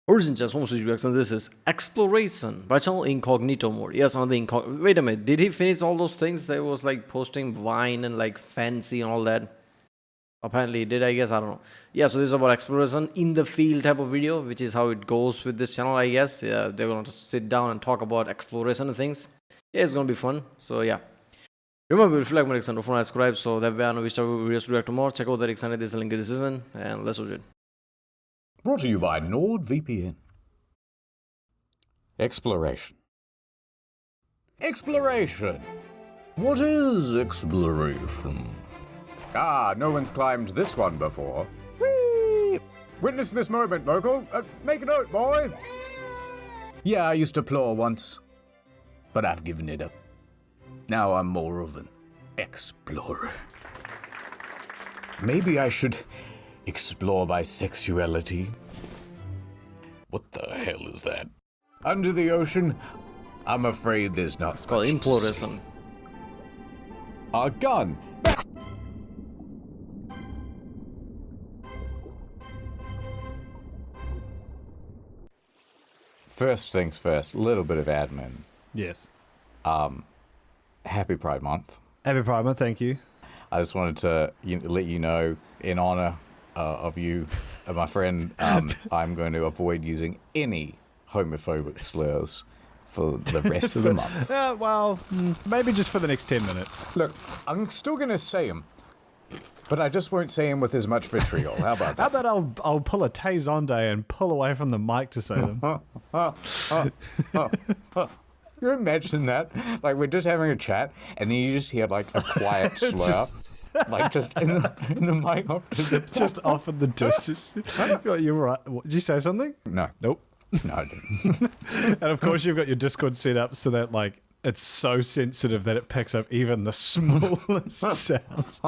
Origin just home switch reaction. This is exploration by channel incognito mode. Yes, on the incognito. Wait a minute. Did he finish all those things? They was like posting Vine and like fancy and all that. Apparently he did, I guess. I don't know. Yeah, so this is about exploration in the field type of video, which is how it goes with this channel, I guess. Yeah, they're going to sit down and talk about exploration and things. Yeah, it's going to be fun. So yeah. Remember, if you like my reaction, don't forget to subscribe. So that way I know which type of videos to react to more. Check out the reaction. There's a link in the description. And let's watch it. Brought to you by NordVPN. Exploration. Exploration! What is exploration? Ah, no one's climbed this one before. Whee! Witness this moment, local. Make a note, boy. Yeah, I used to plow once, but I've given it up. Now I'm more of an explorer. Maybe I should explore my sexuality. What the hell is that? Under the ocean? I'm afraid there's not. It's called much to see. imploration. A gun! First things first, a little bit of admin. Yes. Happy Pride Month. Happy Pride Month, thank you. I just wanted to let you know, in honor of you, my friend, I'm going to avoid using any homophobic slurs for the rest of the month. Well, maybe just for the next 10 minutes. Look, I'm still going to say them, but I just won't say them with as much vitriol. How about How that? about I'll pull a Tay Zonde and pull away from the mic to say them? Can you imagine that? Like, we're just having a chat, and then you just hear, like, a quiet slur. Like, just in the mic off to the Just off in the distance. You're right. What, did you say something? No. Nope. No, I didn't. And of course you've got your Discord set up so that like it's so sensitive that it picks up even the smallest sounds.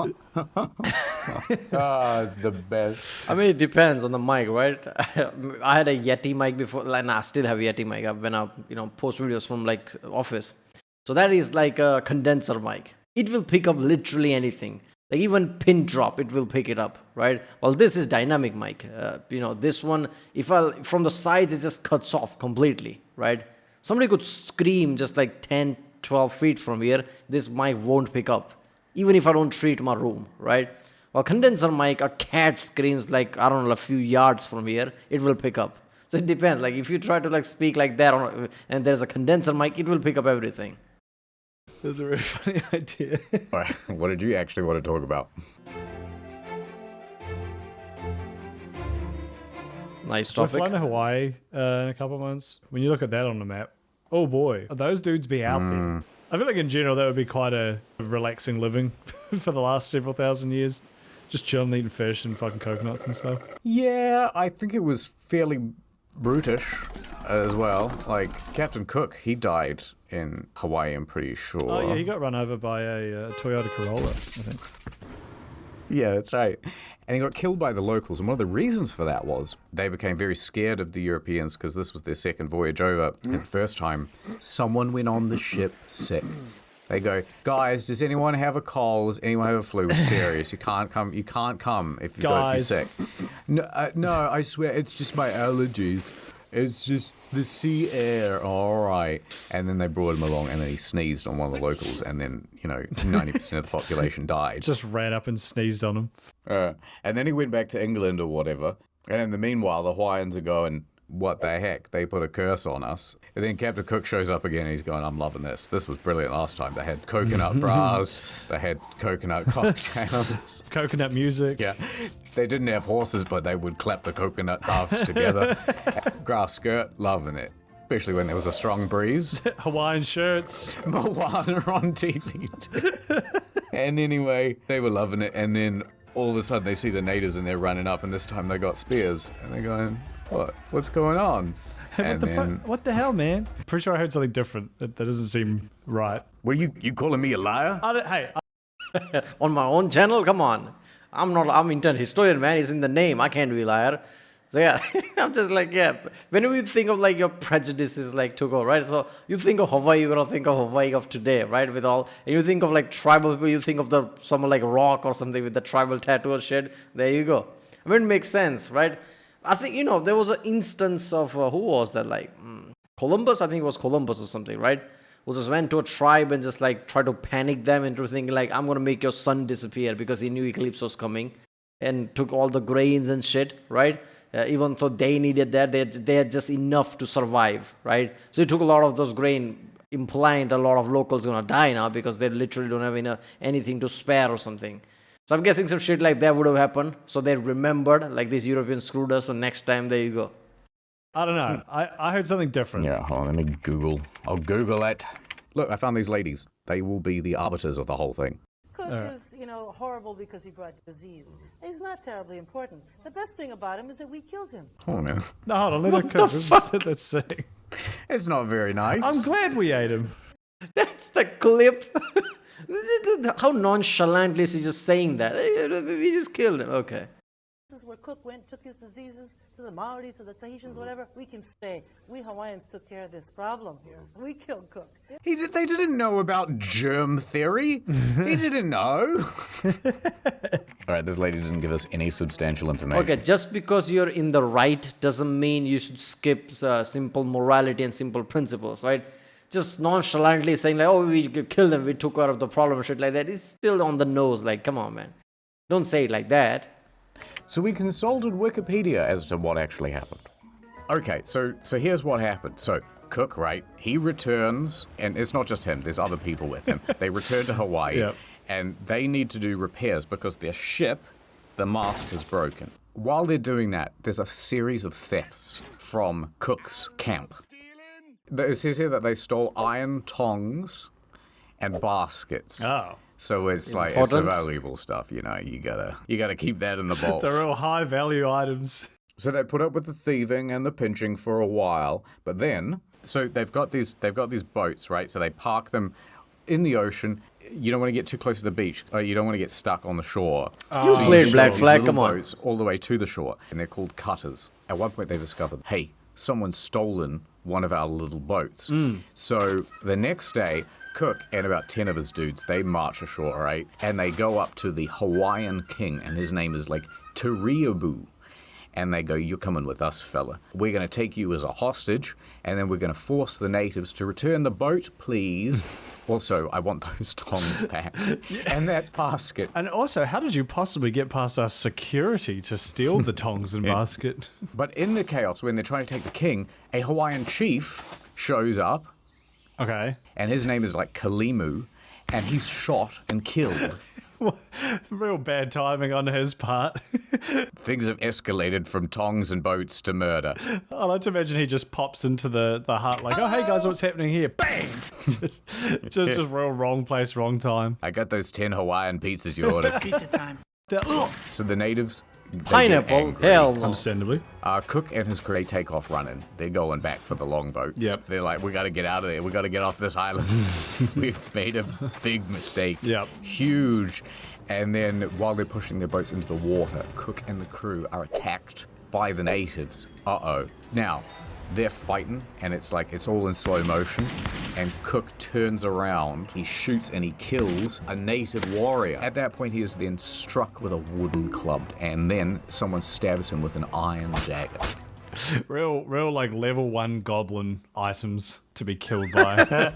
The best. I mean, it depends on the mic, right? I had a Yeti mic before, and I still have a Yeti mic when I, post videos from like office. So that is like a condenser mic. It will pick up literally anything. Like even pin drop, it will pick it up, right? Well, this is dynamic mic. This one, from the sides, it just cuts off completely, right? Somebody could scream just like 10, 12 feet from here. This mic won't pick up, even if I don't treat my room, right? Well, condenser mic, a cat screams like, I don't know, a few yards from here, it will pick up. So it depends. Like if you try to like speak like that and there's a condenser mic, it will pick up everything. That's a really funny idea. All right, what did you actually want to talk about? Nice We're topic. flying to Hawaii in a couple of months. When you look at that on the map, oh boy, those dudes be out there. I feel like in general that would be quite a relaxing living for the last several thousand years. Just chilling, eating fish and fucking coconuts and stuff. Yeah, I think it was fairly brutish as well. Like, Captain Cook, he died in Hawaii, I'm pretty sure. Oh yeah, he got run over by a Toyota Corolla, I think. Yeah, that's right. And he got killed by the locals. And one of the reasons for that was they became very scared of the Europeans because this was their second voyage over. And the first time, someone went on the ship sick. They go, guys, does anyone have a cold? Does anyone have a flu? We're serious. You can't come. You can't come if you're sick. No, I swear, it's just my allergies. It's just the sea air. All right. And then they brought him along, and then he sneezed on one of the locals, and then 90% of the population died. Just ran up and sneezed on him. And then he went back to England or whatever. And in the meanwhile, the Hawaiians are going, what the heck? They put a curse on us. And then Captain Cook shows up again and he's going, I'm loving this. This was brilliant last time. They had coconut bras. They had coconut cocktails. Coconut music. Yeah. They didn't have horses, but they would clap the coconut halves together. Grass skirt, loving it. Especially when there was a strong breeze. Hawaiian shirts. Moana on TV. And anyway, they were loving it. And then all of a sudden they see the natives and they're running up, and this time they got spears. And they're going, what? What's going on? Hey, what the hell, man? Pretty sure I heard something different. That doesn't seem right. Well, you calling me a liar? On my own channel, come on. I'm internet historian, man. It's in the name. I can't be a liar. So yeah, I'm just like, yeah. Whenever you think of like your prejudices like to go, right? So you think of Hawaii, you're gonna think of Hawaii of today, right? With all, and you think of like tribal people, you think of someone like Rock or something with the tribal tattoo or shit. There you go. I mean, it makes sense, right? I think, there was an instance of, who was that? Like, Columbus? I think it was Columbus or something, right? Who just went to a tribe and just like tried to panic them into thinking like, I'm going to make your sun disappear because he knew eclipse was coming, and took all the grains and shit, right? Even though they needed that, they had just enough to survive, right? So he took a lot of those grain, implying that a lot of locals going to die now because they literally don't have anything to spare or something. So I'm guessing some shit like that would have happened. So they remembered, like, these Europeans screwed us, so next time, there you go. I don't know. I heard something different. Yeah, hold on, let me Google. I'll Google it. Look, I found these ladies. They will be the arbiters of the whole thing. Cook is, horrible because he brought disease. He's not terribly important. The best thing about him is that we killed him. Oh, no. No, hold on, let her cook. That's sick. It's not very nice. I'm glad we ate him. That's the clip. How nonchalantly is he just saying that? We just killed him. Okay. This is where Cook went, took his diseases to the Maoris, to the Tahitians, whatever. We can say, we Hawaiians took care of this problem here. We killed Cook. They didn't know about germ theory. He didn't know. All right, this lady didn't give us any substantial information. Okay, just because you're in the right doesn't mean you should skip simple morality and simple principles, right? Just nonchalantly saying like, oh, we killed them, we took care of the problem, shit like that. It's still on the nose. Like, come on, man. Don't say it like that. So we consulted Wikipedia as to what actually happened. Okay, so here's what happened. So Cook, right, he returns, and it's not just him, there's other people with him. They return to Hawaii, Yep. and they need to do repairs because their ship, the mast is broken. While they're doing that, there's a series of thefts from Cook's camp. It says here that they stole iron tongs and baskets. Oh. So it's like, it's the Important. valuable stuff, you gotta keep that in the vault. The real high value items. So they put up with the thieving and the pinching for a while, but then, so they've got these boats, right? So they park them in the ocean. You don't want to get too close to the beach. You don't want to get stuck on the shore. You So played ship Black these Flag, little come on. boats all the way to the shore, and they're called cutters. At one point, they discovered, hey, someone's stolen one of our little boats. So the next day, Cook and about 10 of his dudes, they march ashore, right? And they go up to the Hawaiian king, and his name is like Turiabu. And they go, you're coming with us, fella. We're going to take you as a hostage, and then we're going to force the natives to return the boat, please. Also, I want those tongs back. And that basket. And also, how did you possibly get past our security to steal the tongs and basket? But in the chaos, when they're trying to take the king, a Hawaiian chief shows up, Okay. and his name is like Kalimu, and he's shot and killed. Real bad timing on his part. Things have escalated from tongs and boats to murder. I like to imagine he just pops into the hut like, oh, hey guys, what's happening here? Bang! just real wrong place, wrong time. I got those 10 Hawaiian pizzas you ordered. Pizza time. So the natives, they get Pineapple? angry. Hell no. Understandably. Cook and his crew take off running. They're going back for the longboats. Yep. They're like, we got to get out of there. We got to get off this island. We've made a big mistake. Yep. Huge. And then while they're pushing their boats into the water, Cook and the crew are attacked by the natives. Uh-oh. Now, they're fighting, and it's all in slow motion. And Cook turns around, he shoots and he kills a native warrior. At that point, he is then struck with a wooden club, and then someone stabs him with an iron dagger. Real like level 1 goblin items to be killed by.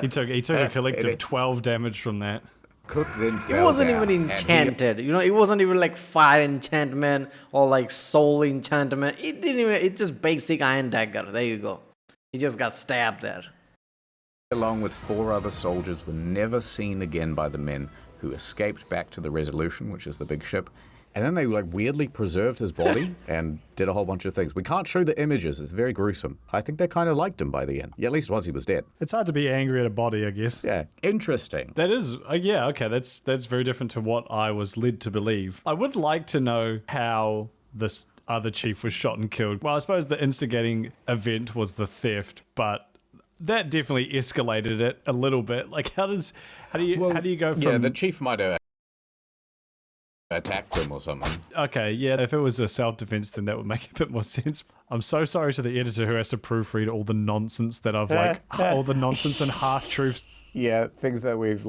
he took a collective 12 damage from that. Cook then It fell wasn't down, even and he- enchanted. It wasn't even like fire enchantment or like soul enchantment. It didn't even. It's just basic iron dagger. There you go. He just got stabbed there. along with 4 other soldiers, were never seen again by the men who escaped back to the Resolution, which is the big ship. And then they weirdly preserved his body and did a whole bunch of things. We can't show the images. It's very gruesome. I think they kind of liked him by the end. Yeah, at least once he was dead. It's hard to be angry at a body, I guess. Yeah, interesting. That is, yeah, okay, that's very different to what I was led to believe. I would like to know how this other chief was shot and killed. Well, I suppose the instigating event was the theft, but that definitely escalated it a little bit. Like, how do you go from... Yeah, the chief might have attacked him or something. Okay, yeah, if it was a self-defense, then that would make a bit more sense. I'm so sorry to the editor who has to proofread all the nonsense that I've all the nonsense and half-truths. Yeah, things that we've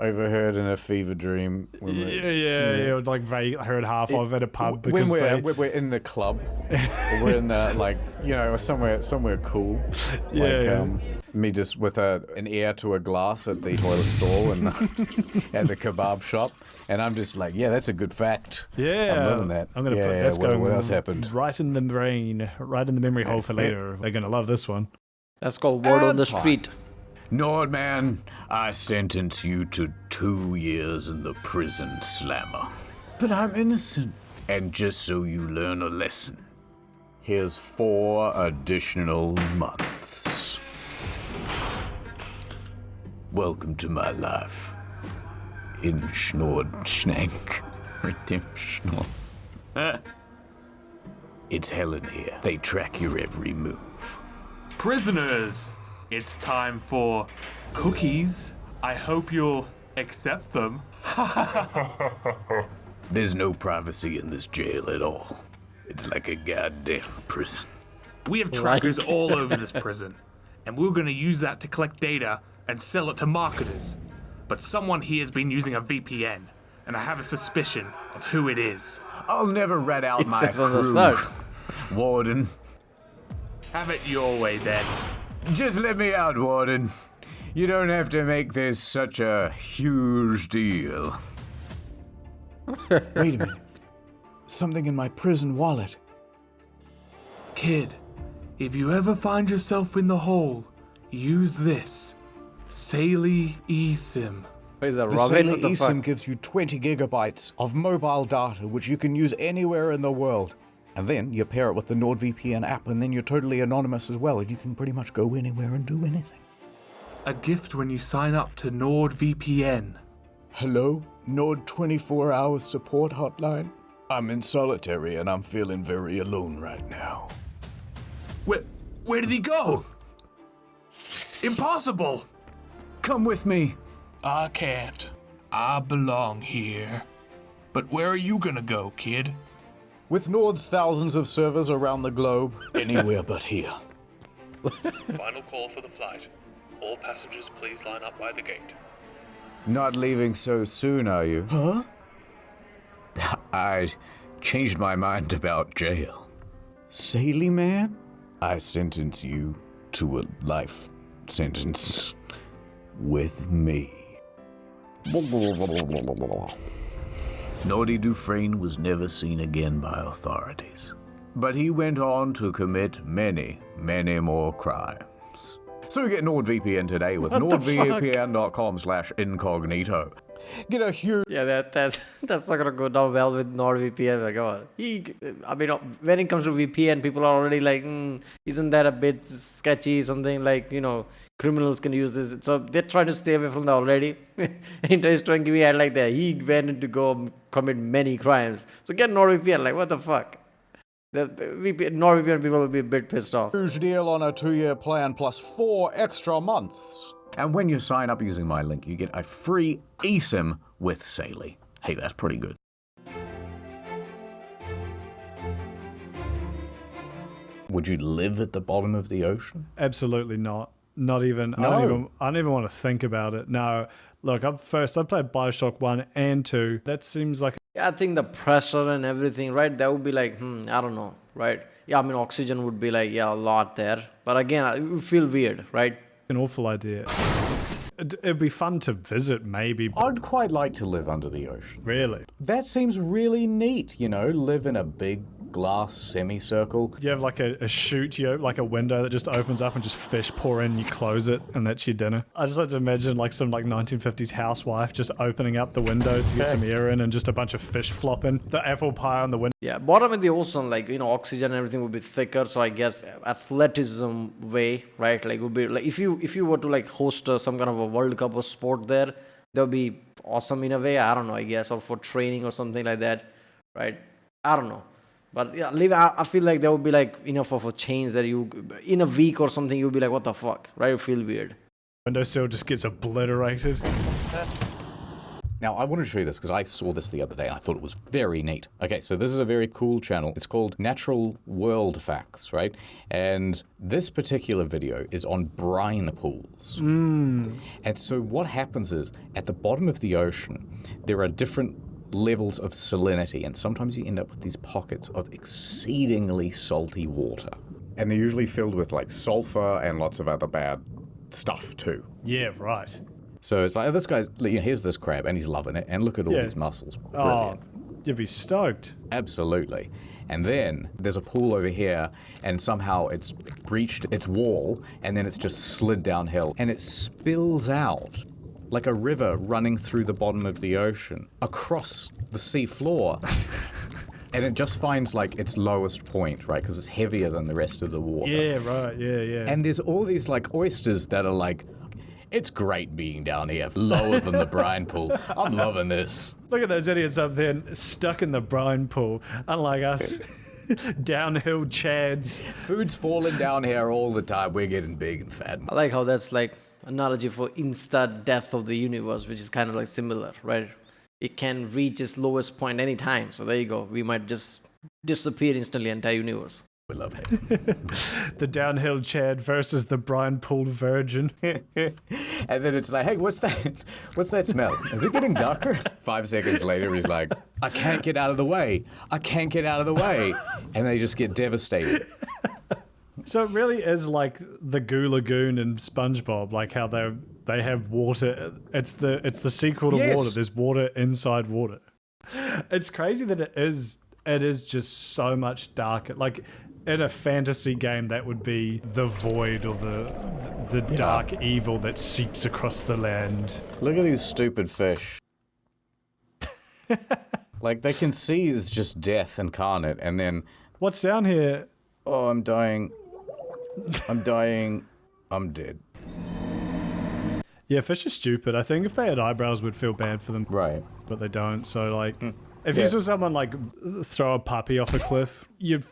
overheard in a fever dream. When Yeah, like vague, I heard half of at a pub when because we're in the club, or we're in the like somewhere cool. Yeah. Me just with an ear to a glass at the toilet stall and at the kebab shop, and I'm just like, yeah, that's a good fact. Yeah, I'm loving that. I'm gonna put that's what, going what else happened? right in the brain, right in the memory hole for later. They're gonna love this one. That's called word on the Anton. street. Nordman, I sentence you to 2 years in the prison, Slammer. But I'm innocent. And just so you learn a lesson, here's 4 additional months. Welcome to my life. In Schnorr-Schnank. Redemption. It's hell in here. They track your every move. Prisoners, it's time for cookies. I hope you'll accept them. There's no privacy in this jail at all. It's like a goddamn prison. We have trackers all over this prison, and we're gonna use that to collect data and sell it to marketers. But someone here has been using a VPN, and I have a suspicion of who it is. I'll never rat out my says on the crew, side. Warden. Have it your way then. Just let me out, Warden. You don't have to make this such a huge deal. Wait a minute. Something in my prison wallet. Kid, if you ever find yourself in the hole, use this. Saley eSIM. What is that, The Robin? Sailor What the eSIM fuck? gives you 20 gigabytes of mobile data, which you can use anywhere in the world. And then you pair it with the NordVPN app, and then you're totally anonymous as well, and you can pretty much go anywhere and do anything. A gift when you sign up to NordVPN. Hello, Nord 24-hour support hotline? I'm in solitary, and I'm feeling very alone right now. Where did he go? Impossible! Come with me. I can't. I belong here. But where are you gonna go, kid? With Nord's thousands of servers around the globe, anywhere but here. Final call for the flight. All passengers please line up by the gate. Not leaving so soon, are you? Huh? I changed my mind about jail. Saley man? I sentence you to a life sentence with me. Nordy Dufresne was never seen again by authorities. But he went on to commit many, many more crimes. So get NordVPN today with nordvpn.com/incognito. Get a huge... Yeah, that's not gonna go down well with NordVPN. Like, come on. When it comes to VPN, people are already like, isn't that a bit sketchy? Something like, criminals can use this. So they're trying to stay away from that already. And he's trying to give me ad like that. He went to go commit many crimes. So get NordVPN. Like, what the fuck? The NordVPN people will be a bit pissed off. Huge deal on a 2-year plan plus 4 extra months. And when you sign up using my link, you get a free eSIM with Saley. Hey, that's pretty good. Would you live at the bottom of the ocean? Absolutely not. Not even. No. I don't even want to think about it. No. Look, I played Bioshock 1 and 2. That seems like Yeah, I think the pressure and everything, right? That would be like, I don't know, right? Yeah, oxygen would be like, a lot there. But again, it would feel weird, right? an awful idea. It'd be fun to visit, maybe. But I'd quite like to live under the ocean. really? That seems really neat, live in a big glass semicircle. You have like a chute, like a window that just opens up and just fish pour in, you close it, and that's your dinner. I just like to imagine like some 1950s housewife just opening up the windows to get some air in and just a bunch of fish flopping. The apple pie on the window. Yeah, bottom of the ocean, oxygen and everything would be thicker. So I guess athleticism way, right? Like would be like if you were to host some kind of a World Cup of sport there, that would be awesome in a way. I don't know, I guess, or for training or something like that, right? I don't know. But yeah, I feel like there would be enough of a change that you, in a week or something, you'll be like, what the fuck, right? You feel weird. Windowsill just gets obliterated. Now, I wanted to show you this because I saw this the other day and I thought it was very neat. Okay, so this is a very cool channel. It's called Natural World Facts, right? And this particular video is on brine pools. And so what happens is, at the bottom of the ocean, there are different levels of salinity, and sometimes you end up with these pockets of exceedingly salty water. And they're usually filled with like sulfur and lots of other bad stuff too. Yeah, right. So it's like, this guy's, here's this crab, and he's loving it, and look at all Yeah. these muscles. Oh, Brilliant. you'd be stoked. Absolutely. And then there's a pool over here, and somehow it's breached its wall, and then it's just slid downhill, and it spills out like a river running through the bottom of the ocean, across the sea floor. And it just finds like its lowest point, right? Because it's heavier than the rest of the water. Yeah, right. Yeah. And there's all these like oysters that are like, it's great being down here, lower than the brine pool. I'm loving this. Look at those idiots up there stuck in the brine pool, unlike us. Downhill chads. Food's falling down here all the time. We're getting big and fat. I like how that's like analogy for instant death of the universe, which is kind of like similar, right? It can reach its lowest point anytime. So there you go. We might just disappear instantly, entire universe. We love it. The downhill chad versus the brine pool virgin. And then it's like, hey, what's that? What's that smell? Is it getting darker? 5 seconds later, he's like, I can't get out of the way. I can't get out of the way. And they just get devastated. So it really is like the Goo Lagoon and SpongeBob, like how they have water. It's the sequel to Yes. water. There's water inside water. It's crazy that it is just so much darker. Like in a fantasy game, that would be the void or the dark evil that seeps across the land. Look at these stupid fish. Like, they can see it's just death incarnate, and then, What's down here? oh, I'm dying. I'm dying. I'm dead. Yeah, fish are stupid. I think if they had eyebrows, we'd feel bad for them. Right. But they don't. So like, if Yeah. you saw someone like throw a puppy off a cliff, you'd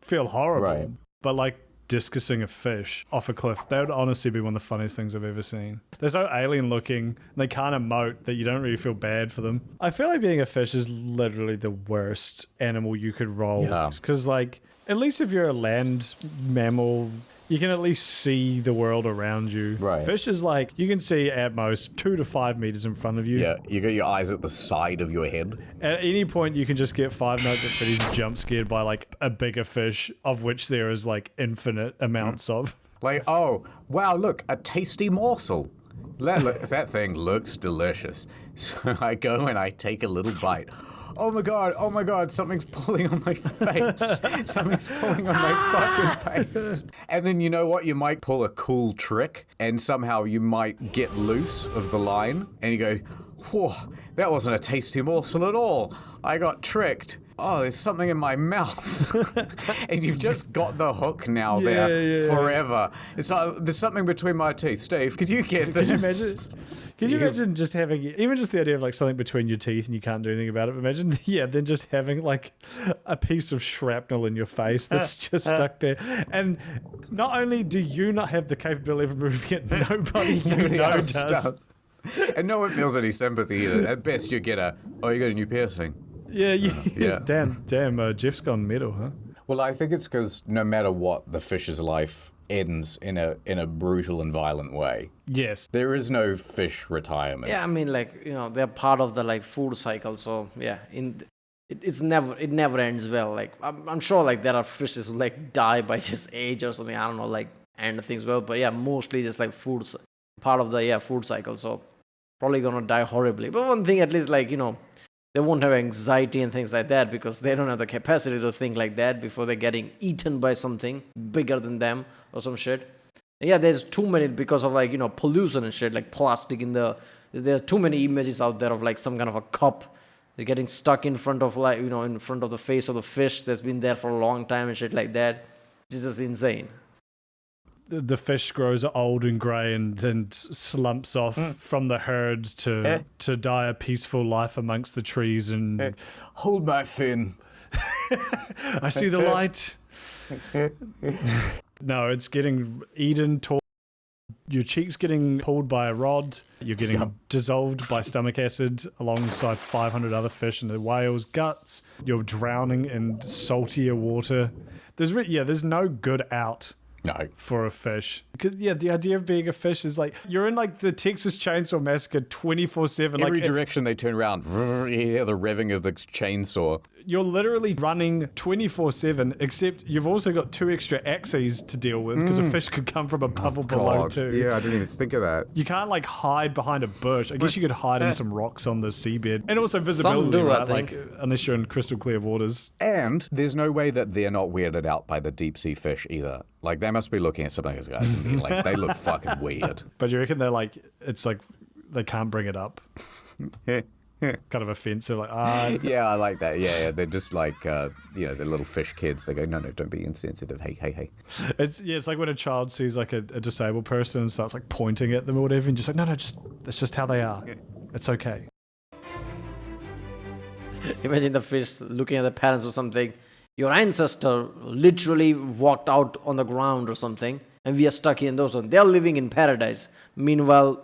feel horrible. Right. But like discusing a fish off a cliff, that would honestly be one of the funniest things I've ever seen. They're so alien looking, and they can't emote that you don't really feel bad for them. I feel like being a fish is literally the worst animal you could roll. Yeah. Because like, at least if you're a land mammal, you can at least see the world around you. Right. Fish is like, you can see at most 2 to 5 meters in front of you. Yeah, you got your eyes at the side of your head. At any point, you can just get Five Nights at Freddy's jump scared by like a bigger fish, of which there is like infinite amounts of. Like, oh, wow, look, a tasty morsel. That thing looks delicious. So I go and I take a little bite. Oh my god, something's pulling on my face. Something's pulling on my fucking face. And then you know what? You might pull a cool trick and somehow you might get loose of the line and you go, whoa, that wasn't a tasty morsel at all. I got tricked. Oh, there's something in my mouth. And you've just got the hook now there forever. It's like, there's something between my teeth. Steve, could you get this? Could you imagine just having, even just the idea of like something between your teeth and you can't do anything about it? Imagine, then just having like a piece of shrapnel in your face that's just stuck there. And not only do you not have the capability of removing it, nobody you Nobody know else does. And no one feels any sympathy either. At best, you get you got a new piercing. Yeah. Damn, Jeff's gone metal, huh? Well, I think it's because no matter what, the fish's life ends in a brutal and violent way. Yes. There is no fish retirement. Yeah, I mean, like, they're part of the like food cycle. So yeah, it never ends well. Like I'm sure like there are fishes who like die by just age or something. I don't know, like end things well. But yeah, mostly just like part of the food cycle. So probably gonna die horribly. But one thing at least, like, they won't have anxiety and things like that because they don't have the capacity to think like that before they're getting eaten by something bigger than them or some shit. And yeah, there's too many because of like, pollution and shit, like plastic there are too many images out there of like some kind of a cup. They're getting stuck in front of like, in front of the face of the fish that's been there for a long time and shit like that. This is insane. The fish grows old and grey and slumps off from the herd to die a peaceful life amongst the trees and Hold my fin. I see the light. No, it's getting eaten, your cheeks getting pulled by a rod, you're getting dissolved by stomach acid alongside 500 other fish in the whale's guts, you're drowning in saltier water. There's no good out. No. For a fish. Because, the idea of being a fish is like, you're in like the Texas Chainsaw Massacre 24/7. Every direction they turn around, you hear the revving of the chainsaw. You're literally running 24/7, except you've also got 2 extra axes to deal with because a fish could come from a bubble below too. Yeah, I didn't even think of that. You can't like hide behind a bush. I guess you could hide in some rocks on the seabed. And also visibility, do, I right? think. Like, unless you're in crystal clear waters. And there's no way that they're not weirded out by the deep sea fish either. Like, they must be looking at some of those guys and being like, they look fucking weird. But you reckon they're like, it's like, they can't bring it up? Kind of offensive, like, Yeah, I like that. Yeah, they're just like, they're little fish kids. They go, no, don't be insensitive. Hey. It's like when a child sees like a disabled person and starts like pointing at them or whatever, and just like, no, that's just how they are. It's okay. Imagine the fish looking at the parents or something. Your ancestor literally walked out on the ground or something, and we are stuck here in those ones. They are living in paradise. Meanwhile,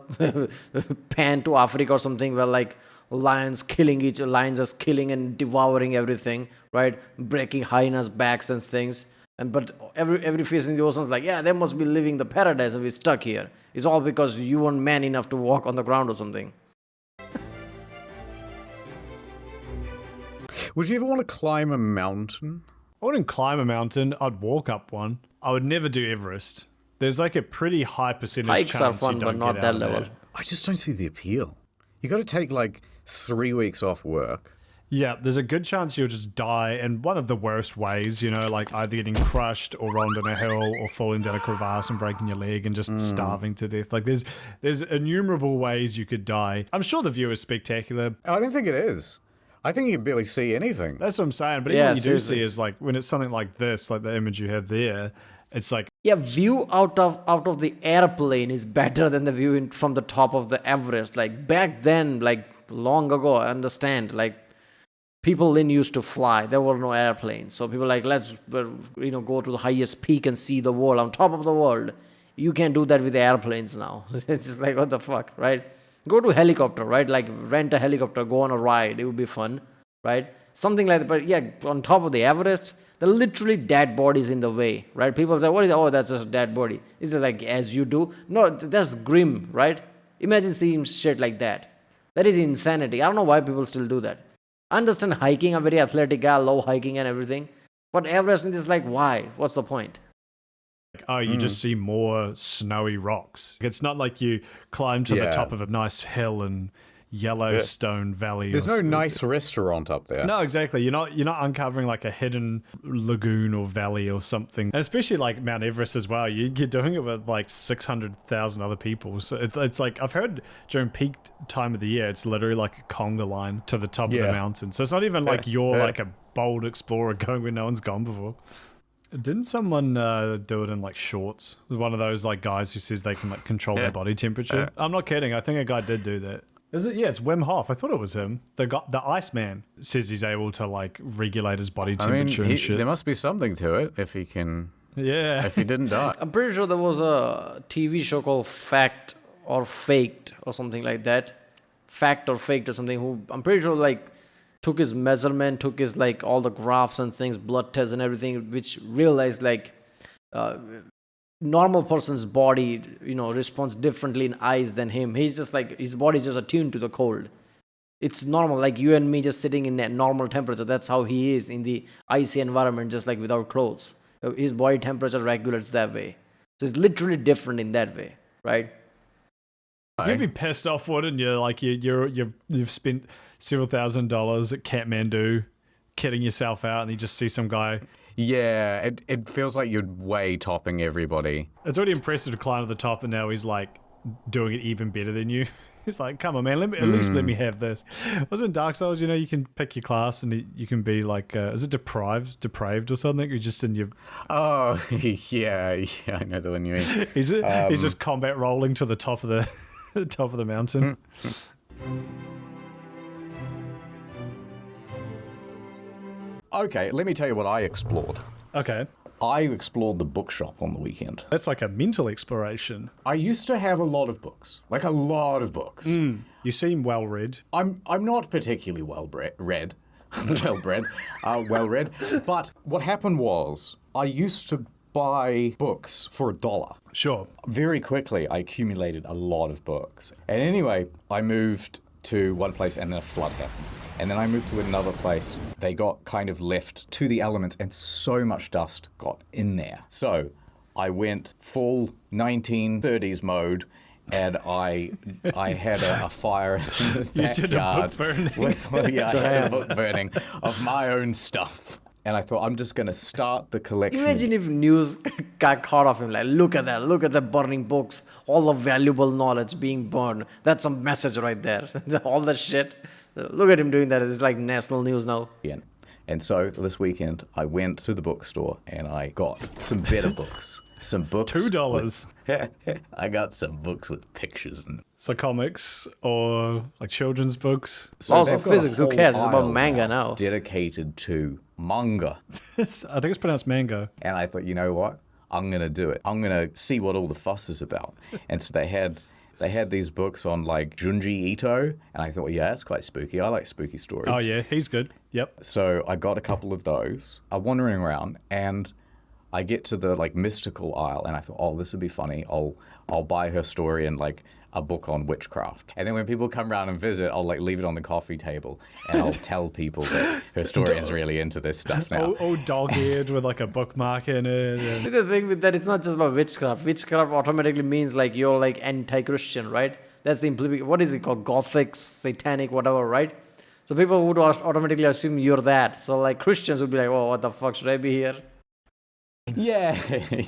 pan to Africa or something where like lions are killing and devouring everything, right? Breaking hyenas' backs and things. But every fish in the ocean is like, yeah, they must be living the paradise and we're stuck here. It's all because you weren't man enough to walk on the ground or something. Would you ever want to climb a mountain? I wouldn't climb a mountain. I'd walk up one. I would never do Everest. There's like a pretty high percentage Hikes chance are fun, you but don't not get that out of level. there. I just don't see the appeal. You got to take like 3 weeks off work. Yeah, there's a good chance you'll just die in one of the worst ways, like either getting crushed or rolling down a hill or falling down a crevasse and breaking your leg and just starving to death. Like there's innumerable ways you could die. I'm sure the view is spectacular. I don't think it is. I think you can barely see anything. That's what I'm saying. But Yeah, even what you do seriously. see is like when it's something like this, like the image you have there, it's like, Yeah, view out of the airplane is better than the view from the top of the Everest. Like back then, like long ago, I understand. Like people then used to fly. There were no airplanes, so people like let's go to the highest peak and see the world on top of the world. You can't do that with the airplanes now. It's just like what the fuck, right? Go to helicopter, right? Like rent a helicopter, go on a ride. It would be fun, right? Something like that. But yeah, on top of the Everest, there are literally dead bodies in the way, right? People say, what is, oh, that's just a dead body. Is it like as you do? No, that's grim, right? Imagine seeing shit like that. That is insanity. I don't know why people still do that. I understand hiking, I'm very athletic guy, love hiking and everything. But Everest is like, why? What's the point? you just see more snowy rocks. It's not like you climb to the Yeah. top of a nice hill in Yellowstone Valley. There's or no something. nice restaurant up there. No, exactly. You're not uncovering like a hidden lagoon or valley or something. And especially like Mount Everest as well. You're doing it with like 600,000 other people. So it's like I've heard during peak time of the year, it's literally like a conga line to the top of Yeah. the mountain. So it's not even like you're like a bold explorer going where no one's gone before. Didn't someone do it in like shorts? One of those like guys who says they can like control their body temperature. I'm not kidding. I think a guy did do that. Is it? Yeah, it's Wim Hof. I thought it was him. The Iceman says he's able to like regulate his body I mean, temperature and shit. there must be something to it if he can. Yeah. If he didn't die. I'm pretty sure there was a TV show called Fact or Faked or something like that. Fact or Faked or something. Who I'm pretty sure like took his measurement, took his like all the graphs and things, blood tests and everything, which realized like normal person's body, responds differently in ice than him. He's just like his body's just attuned to the cold. It's normal, like you and me just sitting in a normal temperature. That's how he is in the icy environment, just like without clothes. His body temperature regulates that way. So it's literally different in that way, right? You'd be pissed off, wouldn't you? Like you've spent several $1,000s at Kathmandu, kidding yourself out, and you just see some guy. Yeah, it feels like you're way topping everybody. It's already impressive to climb to the top, and now he's like doing it even better than you. He's like, come on, man, at least let me have this. Wasn't in Dark Souls, you can pick your class and you can be like, is it depraved or something? You're just in your. Oh, yeah, I know the one you mean. He's just combat rolling to the top of the top of the mountain. Okay, let me tell you what I explored. Okay. I explored the bookshop on the weekend. That's like a mental exploration. I used to have a lot of books, like a lot of books. You seem well read. I'm not particularly well read, well read. But what happened was I used to buy books for $1. Sure. Very quickly, I accumulated a lot of books. And anyway, I moved to one place and then a flood happened. And then I moved to another place. They got kind of left to the elements and so much dust got in there. So I went full 1930s mode and I had a fire in the You did a backyard book burning. I had a book burning of my own stuff. And I thought, I'm just going to start the collection. Imagine if news got caught of him, like, look at the burning books, all the valuable knowledge being burned. That's a message right there. All the shit. Look at him doing that. It's like national news now. And so this weekend, I went to the bookstore and I got some better books. Some books. $2. I got some books with pictures in them. So comics or like children's books. So Also they've got a physics, who whole cares? It's about aisle manga now. dedicated to manga. I think it's pronounced mango. And I thought, you know what? I'm going to do it. I'm going to see what all the fuss is about. And so they had these books on like Junji Ito. And I thought, yeah, that's quite spooky. I like spooky stories. Oh, yeah, he's good. Yep. So I got a couple of those. I'm wandering around and I get to the like mystical aisle and I thought, oh, this would be funny. I'll buy her story and like a book on witchcraft. And then when people come around and visit, I'll like leave it on the coffee table and I'll tell people that her historian's really into this stuff now. Oh, dog-eared with like a bookmark in it. See, the thing with that, it's not just about witchcraft. Witchcraft automatically means like you're like anti-Christian, right? That's the implication. What is it called? Gothic, satanic, whatever, right? So people would automatically assume you're that. So like Christians would be like, oh, what the fuck, should I be here? Yeah,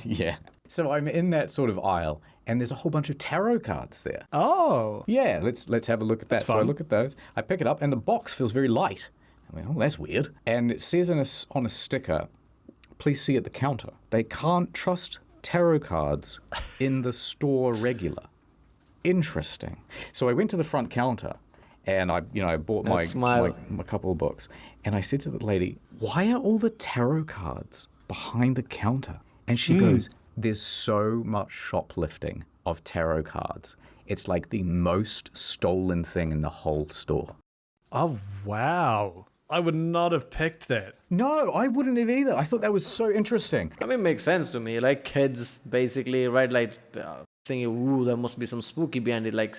yeah. So I'm in that sort of aisle and there's a whole bunch of tarot cards there. Oh. Yeah, let's have a look at that. That's So I fun. look at those. I pick it up and the box feels very light. I mean, oh, that's weird. And it says on a sticker, please see at the counter. They can't trust tarot cards in the store regular. Interesting. So I went to the front counter and I bought smile. my couple of books. And I said to the lady, why are all the tarot cards behind the counter? And she goes, there's so much shoplifting of tarot cards. It's like the most stolen thing in the whole store. Oh, wow. I would not have picked that. No, I wouldn't have either. I thought that was so interesting. I mean, it makes sense to me. Like kids, basically, right? Like thinking, ooh, there must be some spooky behind it. Like,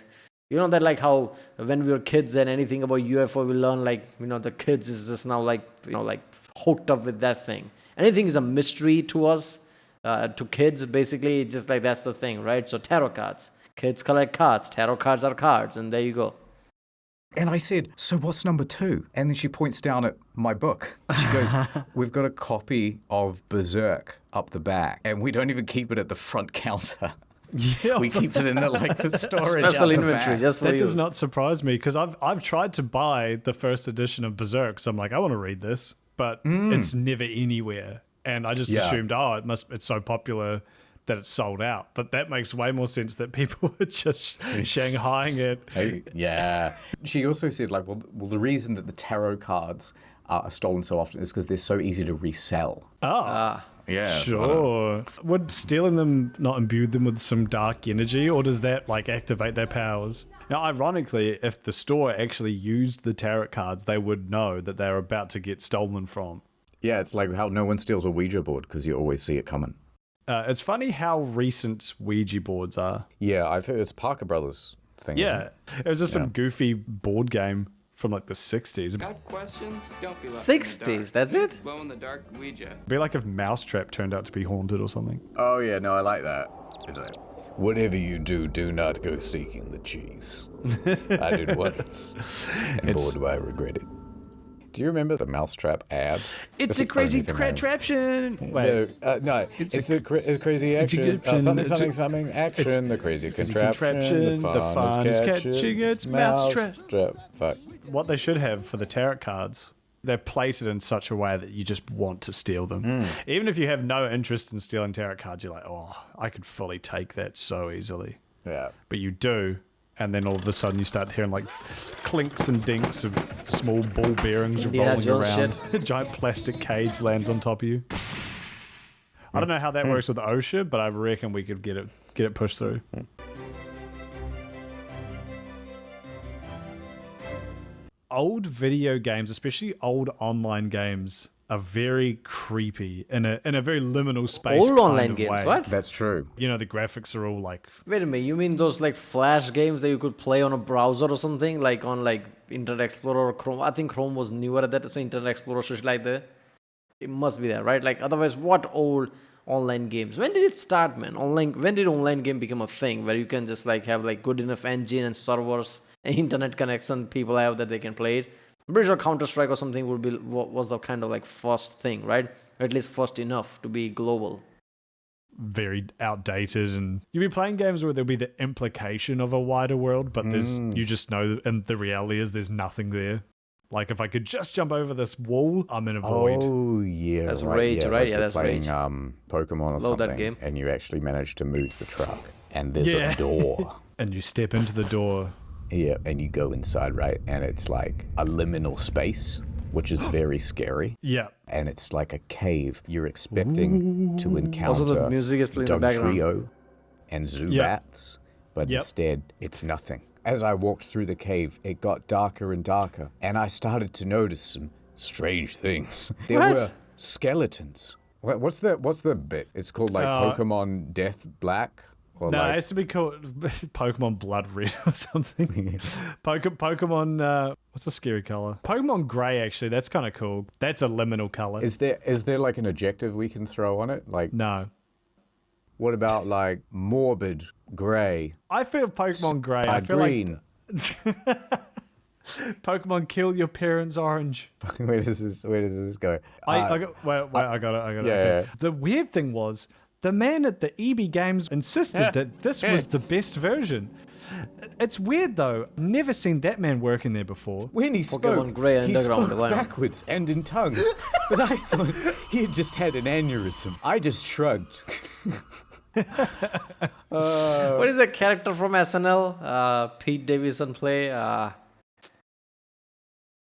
you know that like how when we were kids and anything about UFO, we learn like, the kids is just now like, like hooked up with that thing. Anything is a mystery to us, to kids. Basically, it's just like that's the thing, right? So tarot cards. Kids collect cards. Tarot cards are cards, and there you go. And I said, so what's number 2? And then she points down at my book. She goes, we've got a copy of Berserk up the back, and we don't even keep it at the front counter. Yeah. We keep it in the storage. Special out the inventory back. just for That you. does not surprise me because I've tried to buy the first edition of Berserk. So I'm like, I want to read this, but it's never anywhere. And I just Yeah. assumed, it's so popular that it's sold out. But that makes way more sense that people are just shanghaiing it. Hey, yeah. She also said, like, well, the reason that the tarot cards are stolen so often is because they're so easy to resell. Oh, Yeah. sure. Would stealing them not imbue them with some dark energy, or does that like activate their powers? Now, ironically, if the store actually used the tarot cards, they would know that they're about to get stolen from. Yeah, it's like how no one steals a Ouija board because you always see it coming. It's funny how recent Ouija boards are. Yeah, I've heard it's Parker Brothers thing. Yeah, it was just some goofy board game from like the 60s. Got questions? Don't be left 60s, that's it? Glow in the dark Ouija. It'd be like if Mousetrap turned out to be haunted or something. Oh, yeah, no, I like that. It's like, whatever you do, do not go seeking the cheese. I did once, and boy, do I regret it. Do you remember the Mousetrap ad? It's That's a crazy the only thing I contraption. Wait, No, it's the crazy action. Something action. The crazy contraption. The fun is catching its mousetrap. Fuck. what they should have for the tarot cards, they're plated in such a way that you just want to steal them. Even if you have no interest in stealing tarot cards, you're like, oh, I could fully take that so easily. Yeah. But you do, and then all of a sudden you start hearing like clinks and dinks of small ball bearings Indiana rolling Jones around. A giant plastic cage lands on top of you. I don't know how that works with OSHA, but I reckon we could get it pushed through. Old video games, especially old online games, are very creepy in a very liminal space. Old kind online of games, way. what? That's true. You know, the graphics are all like Wait a minute, you mean those like Flash games that you could play on a browser or something, like on like Internet Explorer or Chrome? I think Chrome was newer at that, so Internet Explorer shit like that. It must be there, right? Like otherwise, what old online games? When did it start, man? When did online game become a thing where you can just like have like good enough engine and servers and internet connection people have that they can play it? I'm pretty sure Counter-Strike or something was the kind of like first thing, right? Or at least first enough to be global. very outdated, and you'll be playing games where there'll be the implication of a wider world, but there's you just know, and the reality is there's nothing there. Like if I could just jump over this wall, I'm in a void. Oh yeah, That's Rage, right? Like Yeah, you're that's playing, Rage. Pokemon or Load that something, game. and you actually manage to move the truck, and there's Yeah. a door. And you step into the door. Yeah, and you go inside, right? And it's like a liminal space, which is very scary. Yeah. And it's like a cave. You're expecting to encounter Also, the music is playing in the background. Dugtrio and Zubats, but Yep. instead, it's nothing. As I walked through the cave, it got darker and darker, and I started to notice some strange things. There What? were skeletons. What's the bit? It's called like Pokemon Death Black? Or No, like, it has to be called Pokemon Blood Red or something. Pokemon, what's a scary color? Pokemon Grey, actually, that's kind of cool. That's a liminal color. is there like an adjective we can throw on it? Like, No. what about like morbid gray? I feel Pokemon Grey. I feel green. like Pokemon Kill Your Parents Orange. Where does this go? I got it. Yeah, Okay. yeah. The weird thing was, the man at the EB Games insisted that this was the best version. It's weird though. Never seen that man working there before. When he spoke, Grey he Underground, spoke why not? backwards and in tongues. But I thought he had just had an aneurysm. I just shrugged. What is that character from SNL? Pete Davidson play.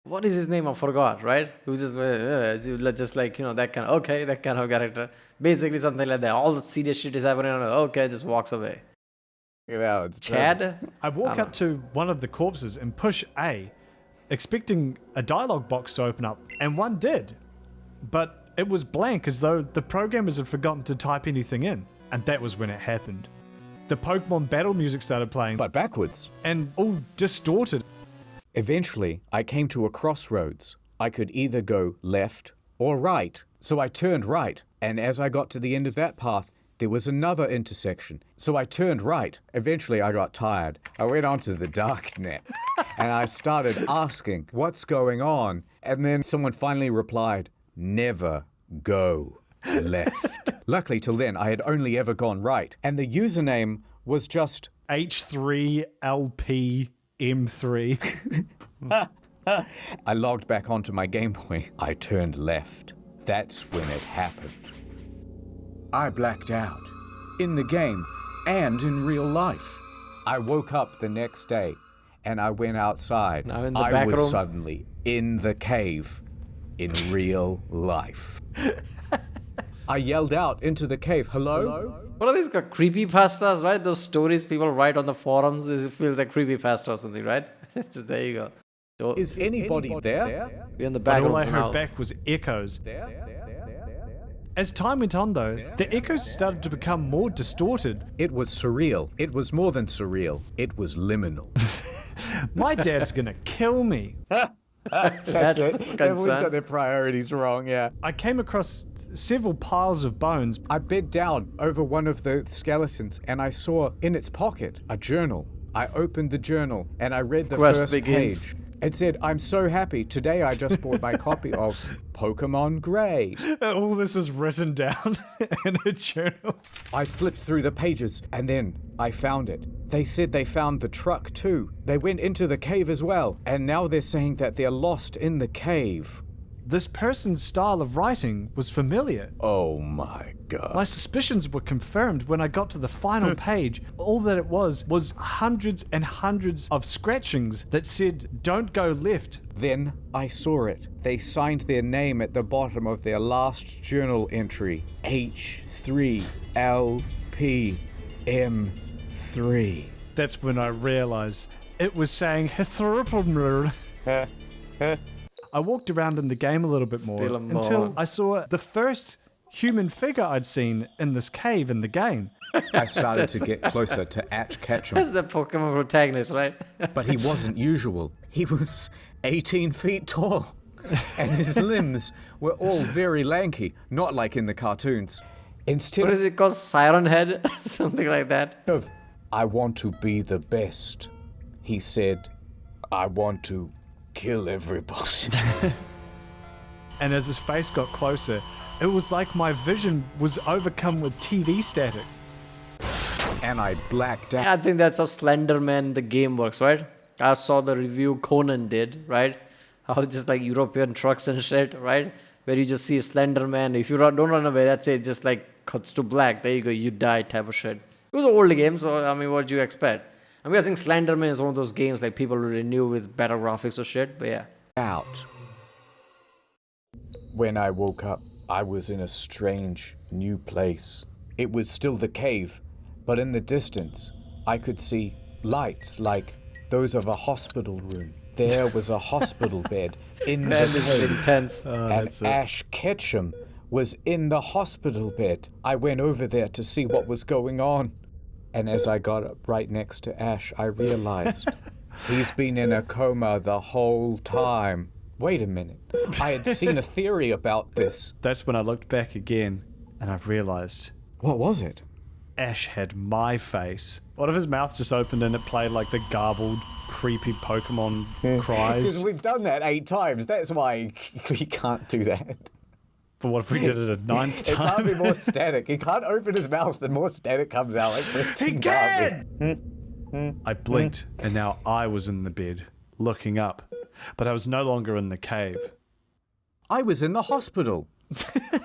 What is his name? I forgot. Right? He was just like that kind of character. Basically something like that. All the serious shit is happening. And okay, just walks away. It's Chad. I walk up to one of the corpses and push A, expecting a dialogue box to open up, and one did. But it was blank, as though the programmers had forgotten to type anything in. And that was when it happened. The Pokemon battle music started playing, but backwards. and all distorted. Eventually, I came to a crossroads. I could either go left or right. So I turned right, and as I got to the end of that path, there was another intersection. So I turned right. Eventually, I got tired. I went onto the dark net, and I started asking, what's going on? And then someone finally replied, never go left. Luckily, till then, I had only ever gone right, and the username was just H3LPM3. I logged back onto my Game Boy. I turned left. That's when it happened. I blacked out. In the game and in real life. I woke up the next day and I went outside. Now in the I back was room. suddenly in the cave in real life. I yelled out into the cave, hello? What are these called? Creepypastas, right? Those stories people write on the forums. It feels like creepypasta or something, right? So there you go. So Is anybody there? we're in the But all I background heard now. back was echoes. As time went on, though, the echoes started to become more distorted. It was surreal. It was more than surreal. It was liminal. My dad's gonna kill me. That's fucking sad. their priorities wrong, yeah. I came across several piles of bones. I bent down over one of the skeletons and I saw in its pocket a journal. I opened the journal and I read the Quest first begins. page. It said, I'm so happy. Today I just bought my copy of Pokemon Grey. All this is written down in a journal. I flipped through the pages and then I found it. They said they found the truck too. They went into the cave as well. And now they're saying that they're lost in the cave. This person's style of writing was familiar. Oh my God. My suspicions were confirmed when I got to the final page. All that it was hundreds and hundreds of scratchings that said, "Don't go left." Then I saw it. They signed their name at the bottom of their last journal entry. H3LPM3. That's when I realized it was saying Hithrupumr. I walked around in the game a little bit more Still a until moron. I saw the first human figure I'd seen in this cave in the game. I started to get closer to Ash Ketchum, That's the Pokemon protagonist, right? but he wasn't usual. He was 18 feet tall, and his limbs were all very lanky, not like in the cartoons. Instead What is it called? Siren Head? Something like that. of, "I want to be the best," he said, "I want to kill everybody." And as his face got closer, it was like my vision was overcome with TV static. And I blacked out. I think that's how Slenderman the game works, right? I saw the review Conan did, right? How just like European trucks and shit, right? Where you just see a Slenderman. If you don't run away, that's it. Just like cuts to black. There you go. You die type of shit. It was an old game, so I mean, what do you expect? I'm guessing Slenderman is one of those games like people will renew with better graphics or shit. But yeah. Out. When I woke up, I was in a strange new place. It was still the cave, but in the distance, I could see lights like those of a hospital room. There was a hospital bed in That the is cave, intense. and Ash Ketchum was in the hospital bed. I went over there to see what was going on, and as I got up right next to Ash, I realized he's been in a coma the whole time. Wait a minute. I had seen a theory about this. That's when I looked back again and I realized What was it? Ash had my face. What if his mouth just opened and it played like the garbled, creepy Pokemon cries? Because we've done that 8 times. That's why we can't do that. But what if we did it a 9th It can't be time? more static. He can't open his mouth and more static comes out like pristine garbage. I blinked and now I was in the bed, looking up. But I was no longer in the cave. I was in the hospital.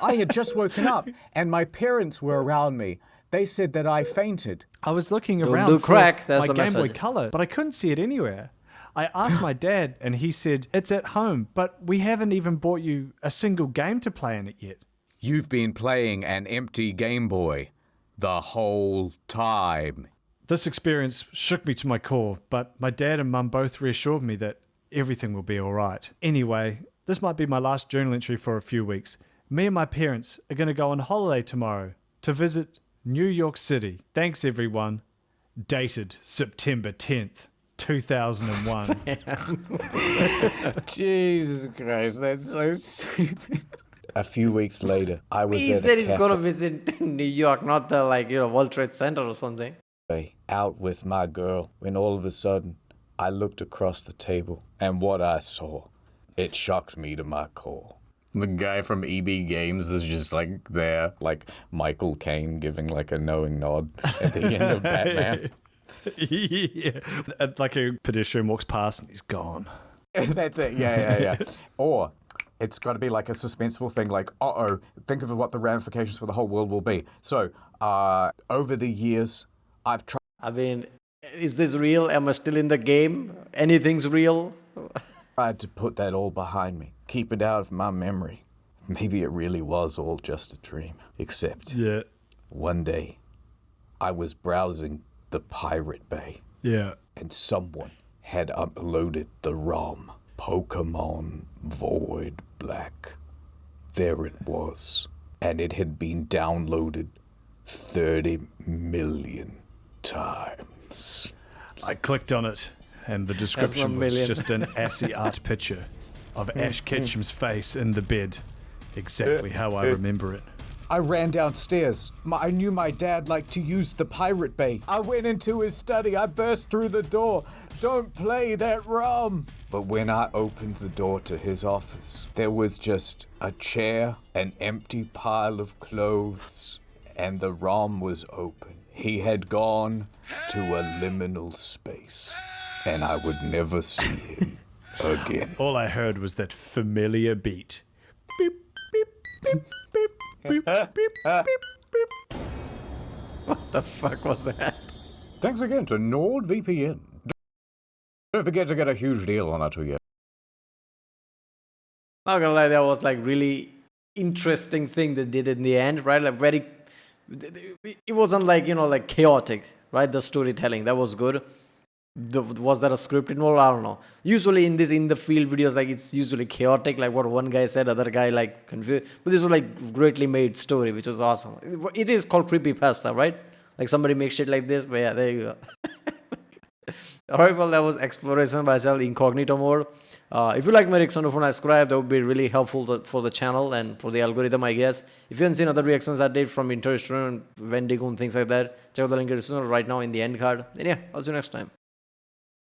I had just woken up and my parents were around me. They said that I fainted. I was looking Don't around do for crack, that's my the Game Boy message. Color, but I couldn't see it anywhere. I asked my dad, and he said, "It's at home, but we haven't even bought you a single game to play in it yet." You've been playing an empty Game Boy the whole time. This experience shook me to my core, but my dad and mum both reassured me that everything will be all right. Anyway, this might be my last journal entry for a few weeks. Me and my parents are going to go on holiday tomorrow to visit New York City. Thanks, everyone. Dated September 10th, 2001. Jesus Christ, that's so stupid. A few weeks later, I was He at said a he's cafe gonna visit New York, not the World Trade Center or something. out with my girl when all of a sudden I looked across the table and what I saw, it shocked me to my core. The guy from EB Games is just like there, like Michael Caine giving like a knowing nod at the end of Batman. Yeah. Like a pedestrian walks past and he's gone. That's it, yeah. Or it's got to be like a suspenseful thing like, uh-oh, think of what the ramifications for the whole world will be. So, over the years, I've tried I mean, is this real? Am I still in the game? Anything's real? to put that all behind me, keep it out of my memory. Maybe it really was all just a dream. Except Yeah. one day, I was browsing the Pirate Bay, Yeah. and someone had uploaded the ROM, Pokemon Void Black. There it was, and it had been downloaded 30 million times. I clicked on it, and the description was million. just an assy art picture of Ash Ketchum's face in the bed. Exactly how I remember it. I ran downstairs. I knew my dad liked to use the Pirate Bay. I went into his study. I burst through the door. Don't play that ROM. But when I opened the door to his office, there was just a chair, an empty pile of clothes, and the ROM was open. He had gone to a liminal space, and I would never see him again. All I heard was that familiar beat. Beep, beep, beep, beep. What the fuck was that? Thanks again to NordVPN. Don't forget to get a huge deal on our 2-year. Not gonna lie, that was like really interesting thing they did in the end, right? Like very, it wasn't like, you know, like chaotic, right? The storytelling, that was good. Was that a script involved? I don't know. Usually in the field videos, like it's usually chaotic, like what one guy said, other guy like confused. But this was like greatly made story, which was awesome. It is called creepypasta, right? Like somebody makes shit like this, but yeah, there you go. Alright, well, that was Exploration by Cell Incognito mode. If you like my reaction, don't subscribe. That would be really helpful for the channel and for the algorithm, I guess. If you haven't seen other reactions I did from Interstellar and Wendigo and things like that, check out the link in the description right now in the end card. And yeah, I'll see you next time.